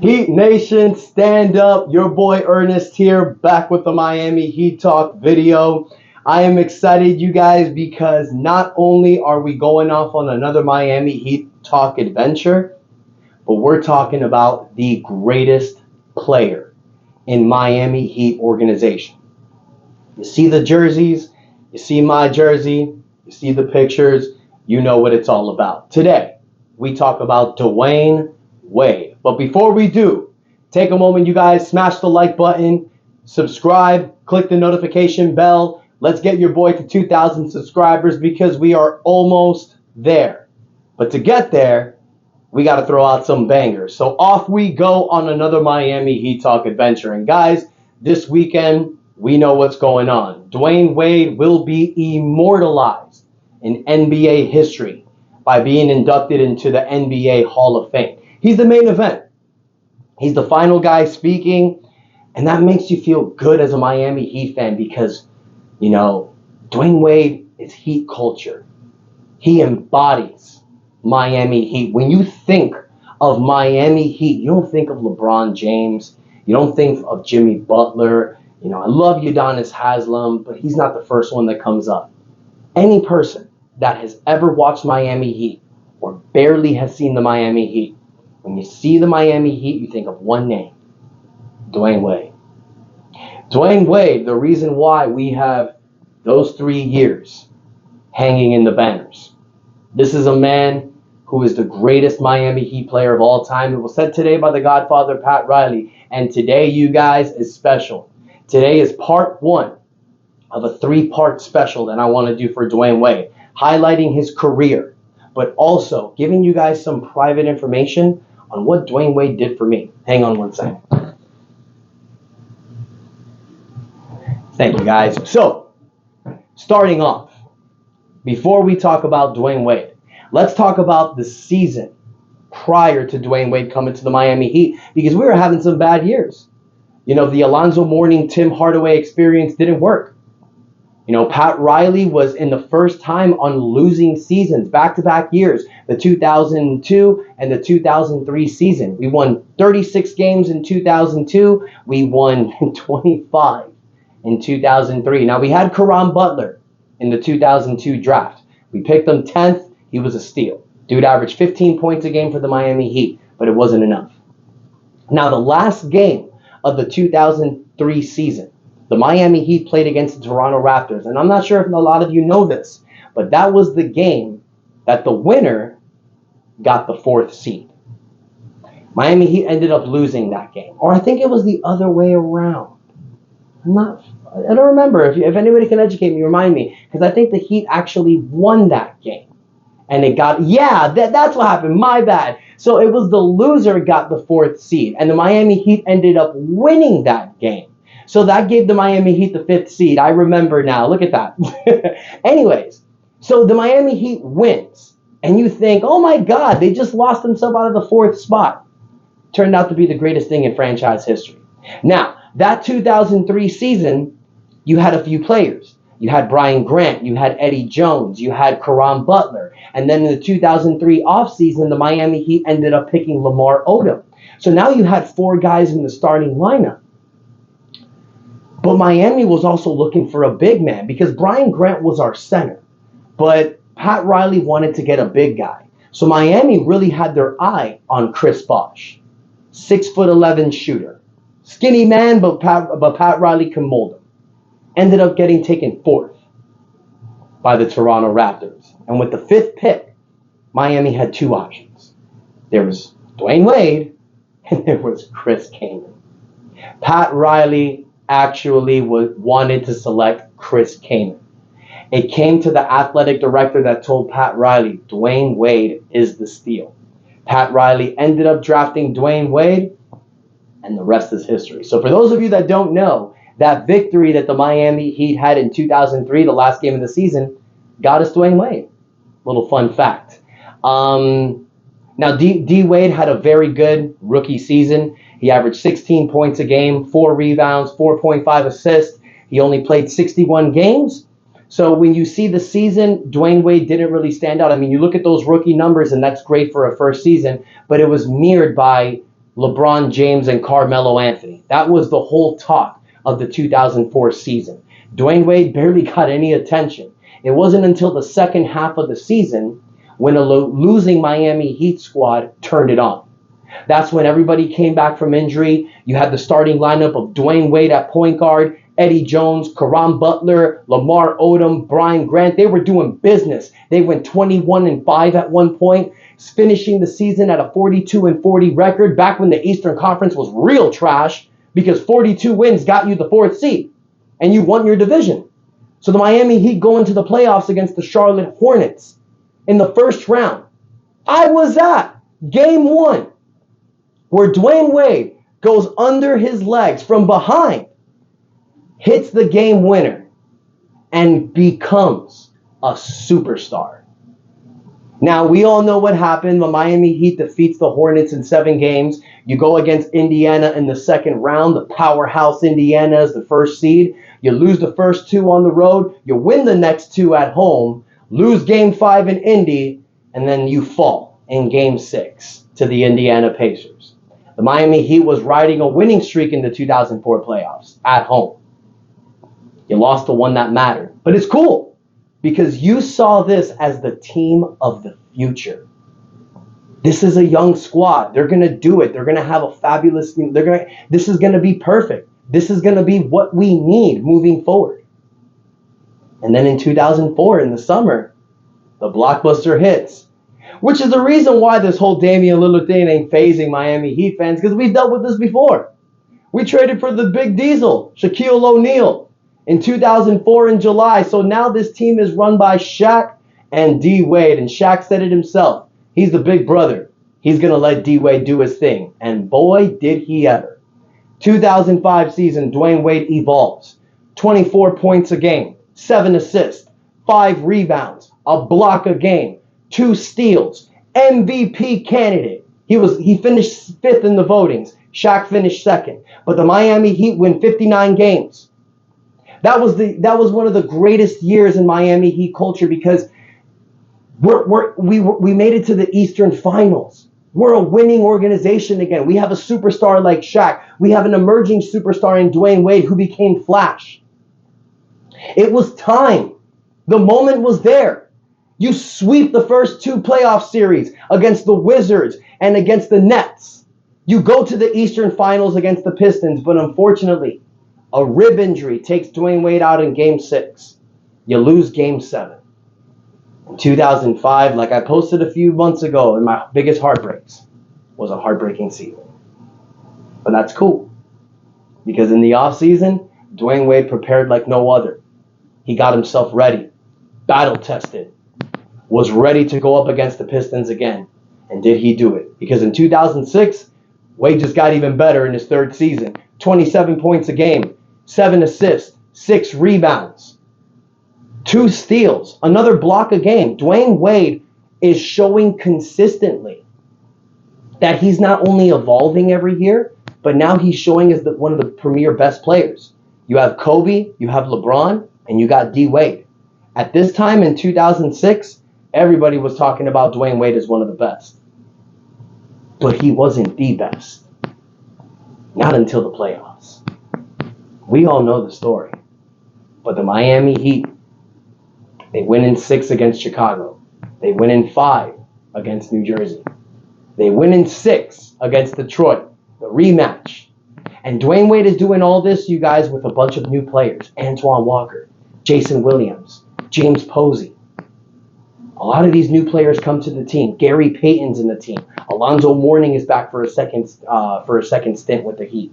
Heat Nation, stand up. Your boy Ernest here, back with the Miami Heat Talk video. I am excited, you guys, because not only are we going off on another Miami Heat Talk adventure, but we're talking about the greatest player in Miami Heat organization. You see the jerseys, you see my jersey, you see the pictures, you know what it's all about. Today, we talk about Dwyane Wade. But before we do, take a moment, you guys, smash the like button, subscribe, click the notification bell. Let's get your boy to 2,000 subscribers because we are almost there. But to get there, we got to throw out some bangers. So off we go on another Miami Heat Talk adventure. And guys, this weekend, we know what's going on. Dwyane Wade will be immortalized in NBA history by being inducted into the NBA Hall of Fame. He's the main event. He's the final guy speaking, and that makes you feel good as a Miami Heat fan because, you know, Dwyane Wade is Heat culture. He embodies Miami Heat. When you think of Miami Heat, you don't think of LeBron James. You don't think of Jimmy Butler. You know, I love Udonis Haslem, but he's not the first one that comes up. Any person that has ever watched Miami Heat or barely has seen the Miami Heat, when you see the Miami Heat, you think of one name, Dwyane Wade. Dwyane Wade, the reason why we have those 3 years hanging in the banners. This is a man who is the greatest Miami Heat player of all time. It was said today by the Godfather, Pat Riley. And today, you guys, is special. Today is part 1 of a 3-part special that I want to do for Dwyane Wade, highlighting his career, but also giving you guys some private information on what Dwyane Wade did for me. Hang on one second. Thank you, guys. So, starting off, before we talk about Dwyane Wade, let's talk about the season prior to Dwyane Wade coming to the Miami Heat, because we were having some bad years. You know, the Alonzo Mourning, Tim Hardaway experience didn't work. You know, Pat Riley was in the first time on losing seasons, back-to-back years, the 2002 and the 2003 season. We won 36 games in 2002. We won 25 in 2003. Now, we had Caron Butler in the 2002 draft. We picked him 10th. He was a steal. Dude averaged 15 points a game for the Miami Heat, but it wasn't enough. Now, the last game of the 2003 season, the Miami Heat played against the Toronto Raptors. And I'm not sure if a lot of you know this, but that was the game that the winner got the 4th seed. Miami Heat ended up losing that game. Or I think it was the other way around. I don't remember. If anybody can educate me, remind me. Because I think the Heat actually won that game. And it got, that's what happened. My bad. So it was the loser got the 4th seed. And the Miami Heat ended up winning that game. So that gave the Miami Heat the 5th seed. I remember now. Look at that. Anyways, so the Miami Heat wins. And you think, oh my God, they just lost themselves out of the 4th spot. Turned out to be the greatest thing in franchise history. Now, that 2003 season, you had a few players. You had Brian Grant. You had Eddie Jones. You had Caron Butler. And then in the 2003 offseason, the Miami Heat ended up picking Lamar Odom. So now you had 4 guys in the starting lineup. But Miami was also looking for a big man because Brian Grant was our center. But Pat Riley wanted to get a big guy. So Miami really had their eye on Chris Bosh. 6'11" shooter. Skinny man, but Pat Riley can mold him. Ended up getting taken 4th by the Toronto Raptors. And with the 5th pick, Miami had 2 options. There was Dwyane Wade and there was Chris Kaman. Pat Riley actually wanted to select Chris Kaman. It came to the athletic director that told Pat Riley, Dwyane Wade is the steal. Pat Riley ended up drafting Dwyane Wade, and the rest is history. So for those of you that don't know, that victory that the Miami Heat had in 2003, the last game of the season, got us Dwyane Wade. Little fun fact. Now, D. Wade had a very good rookie season. He averaged 16 points a game, 4 rebounds, 4.5 assists. He only played 61 games. So when you see the season, Dwyane Wade didn't really stand out. I mean, you look at those rookie numbers, and that's great for a first season, but it was mirrored by LeBron James and Carmelo Anthony. That was the whole talk of the 2004 season. Dwyane Wade barely got any attention. It wasn't until the second half of the season when a losing Miami Heat squad turned it on. That's when everybody came back from injury. You had the starting lineup of Dwyane Wade at point guard, Eddie Jones, Caron Butler, Lamar Odom, Brian Grant. They were doing business. They went 21-5 at one point, finishing the season at a 42-40 record back when the Eastern Conference was real trash because 42 wins got you the 4th seed and you won your division. So the Miami Heat go into the playoffs against the Charlotte Hornets in the first round. I was at game 1 where Dwyane Wade goes under his legs from behind, hits the game winner, and becomes a superstar. Now, we all know what happened. The Miami Heat defeats the Hornets in 7 games. You go against Indiana in the second round. The powerhouse Indiana is the first seed. You lose the first 2 on the road. You win the next 2 at home. Lose game 5 in Indy. And then you fall in game 6 to the Indiana Pacers. The Miami Heat was riding a winning streak in the 2004 playoffs at home. You lost the one that mattered. But it's cool because you saw this as the team of the future. This is a young squad. They're going to do it. They're going to have a fabulous team. This is going to be perfect. This is going to be what we need moving forward. And then in 2004, in the summer, the blockbuster hits, which is the reason why this whole Damian Lillard thing ain't phasing Miami Heat fans, because we've dealt with this before. We traded for the big diesel, Shaquille O'Neal, in 2004 in July. So now this team is run by Shaq and D. Wade. And Shaq said it himself. He's the big brother. He's going to let D. Wade do his thing. And boy, did he ever. 2005 season, Dwyane Wade evolves. 24 points a game, 7 assists, 5 rebounds, a block a game, 2 steals, MVP candidate. He finished 5th in the votings. Shaq finished 2nd. But the Miami Heat win 59 games. That was one of the greatest years in Miami Heat culture because we made it to the Eastern Finals. We're a winning organization again. We have a superstar like Shaq. We have an emerging superstar in Dwyane Wade who became Flash. It was time. The moment was there. You sweep the first 2 playoff series against the Wizards and against the Nets. You go to the Eastern Finals against the Pistons, but unfortunately, a rib injury takes Dwyane Wade out in Game 6. You lose Game 7. In 2005, like I posted a few months ago, in my biggest heartbreaks, was a heartbreaking season. But that's cool. Because in the offseason, Dwyane Wade prepared like no other. He got himself ready, battle-tested, was ready to go up against the Pistons again. And did he do it? Because in 2006, Wade just got even better in his 3rd season. 27 points a game, 7 assists, 6 rebounds, 2 steals, another block a game. Dwyane Wade is showing consistently that he's not only evolving every year, but now he's showing as one of the premier best players. You have Kobe, you have LeBron, and you got D. Wade. At this time in 2006, everybody was talking about Dwyane Wade as one of the best. But he wasn't the best. Not until the playoffs. We all know the story. But the Miami Heat, they win in 6 against Chicago. They win in 5 against New Jersey. They win in 6 against Detroit. The rematch. And Dwyane Wade is doing all this, you guys, with a bunch of new players. Antoine Walker, Jason Williams, James Posey. A lot of these new players come to the team. Gary Payton's in the team. Alonzo Mourning is back for a second stint with the Heat.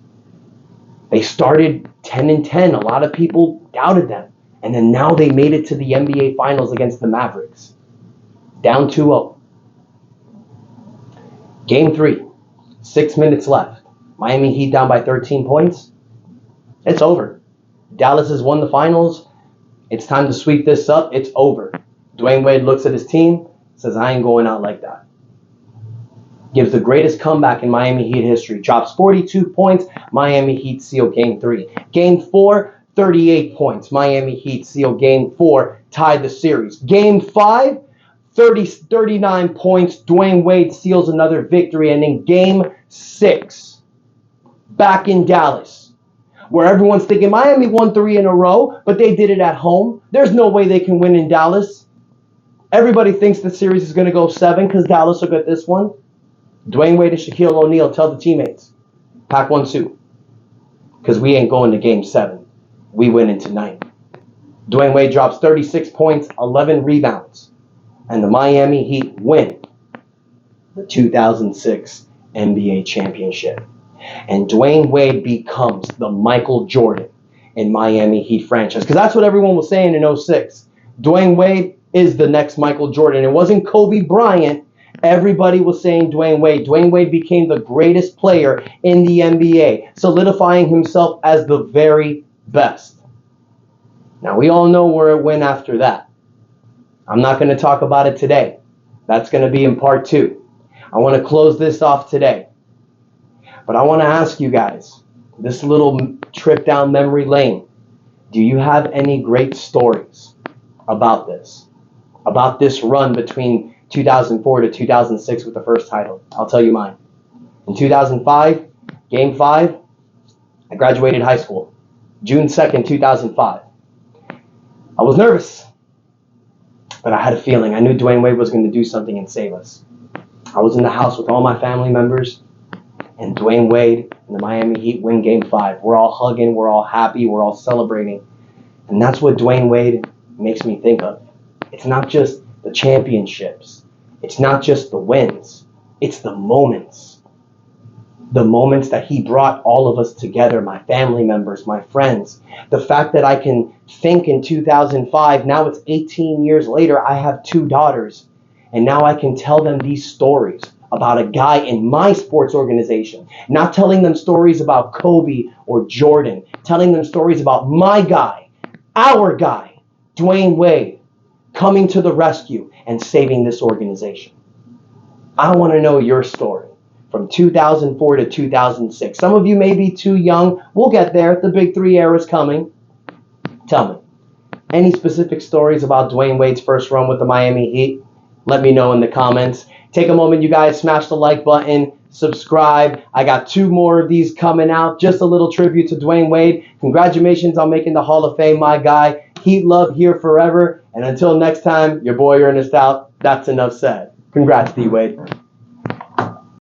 They started 10-10. A lot of people doubted them. And then now they made it to the NBA Finals against the Mavericks. Down 2-0. Game 3. 6 minutes left. Miami Heat down by 13 points. It's over. Dallas has won the finals. It's time to sweep this up. It's over. Dwyane Wade looks at his team, says, I ain't going out like that. Gives the greatest comeback in Miami Heat history. Drops 42 points. Miami Heat seal Game 3. Game 4, 38 points. Miami Heat seal Game 4. Tied the series. Game 5, 39 points. Dwyane Wade seals another victory. And in Game 6, back in Dallas, where everyone's thinking Miami won 3 in a row, but they did it at home. There's no way they can win in Dallas. Everybody thinks the series is going to go 7 because Dallas will get this one. Dwyane Wade and Shaquille O'Neal tell the teammates, pack one suit, because we ain't going to Game 7. We win in tonight. Dwyane Wade drops 36 points, 11 rebounds, and the Miami Heat win the 2006 NBA championship. And Dwyane Wade becomes the Michael Jordan in Miami Heat franchise. Because that's what everyone was saying in 06. Dwyane Wade is the next Michael Jordan. It wasn't Kobe Bryant. Everybody was saying Dwyane Wade. Dwyane Wade became the greatest player in the NBA, solidifying himself as the very best. Now, we all know where it went after that. I'm not going to talk about it today. That's going to be in part 2. I want to close this off today. But I want to ask you guys, this little trip down memory lane, do you have any great stories about this? About this run between 2004 to 2006 with the first title? I'll tell you mine. In 2005, Game 5, I graduated high school. June 2nd, 2005. I was nervous, but I had a feeling. I knew Dwyane Wade was going to do something and save us. I was in the house with all my family members, and Dwyane Wade and the Miami Heat win Game 5. We're all hugging, we're all happy, we're all celebrating. And that's what Dwyane Wade makes me think of. It's not just the championships. It's not just the wins. It's the moments. The moments that he brought all of us together, my family members, my friends. The fact that I can think in 2005, now it's 18 years later, I have 2 daughters. And now I can tell them these stories about a guy in my sports organization. Not telling them stories about Kobe or Jordan. Telling them stories about my guy, our guy, Dwyane Wade, coming to the rescue and saving this organization. I want to know your story from 2004 to 2006. Some of you may be too young. We'll get there. The Big 3 era is coming. Tell me, any specific stories about Dwyane Wade's first run with the Miami Heat? Let me know in the comments. Take a moment, you guys. Smash the like button. Subscribe. I got 2 more of these coming out. Just a little tribute to Dwyane Wade. Congratulations on making the Hall of Fame, my guy. Heat love here forever. And until next time, your boy Ernest out. That's enough said. Congrats, D-Wade.